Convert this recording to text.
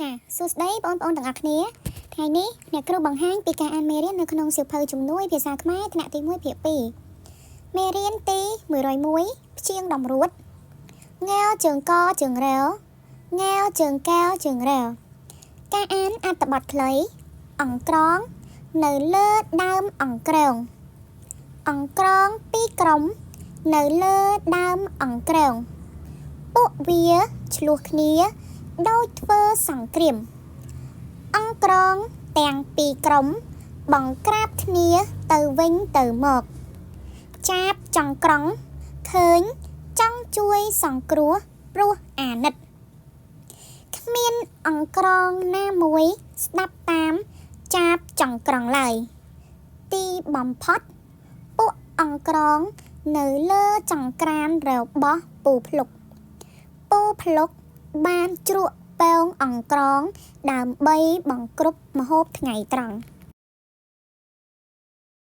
ចាសួស្តីបងប្អូនទាំងអស់គ្នាថ្ងៃនេះអ្នកគ្រូបង្ហាញពីការអានមេរៀននៅក្នុងសៀវភៅជំនួយភាសាខ្មែរថ្នាក់ទី1ភាគ2មេរៀនទី101ព្យាង្គតម្រួតងាវជើងកជើងរែវងាវជើងកែវជើងរែវការអានអត្ថបទខ្លីអង្ក្រងនៅលើដើមអង្ក្រងអង្ក្រងពីរក្រុមនៅលើដើមអង្ក្រងពួកវាឆ្លោះគ្នាដោយធ្វើសង្គ្រាមអង្ក្រងទាំងពីរក្រុមបង្ក្រាបគ្នាទៅវិញទៅមកចាបចង្ក្រង់ឃើញចង់ជួយសង្គ្រោះព្រោះអាណិតគ្មានអង្ក្រងណាមួយស្ដាប់តាមចាបចង្ក្រង់ឡើយទីបំផុតពួកអង្ក្រងនៅលើចង្ក្រានរបស់ពូភ្លុកបានជ្រក់ពងអង្ក្រងដើម្បីបង្គ្រប់ម្ហូបថ្ងៃត្រង់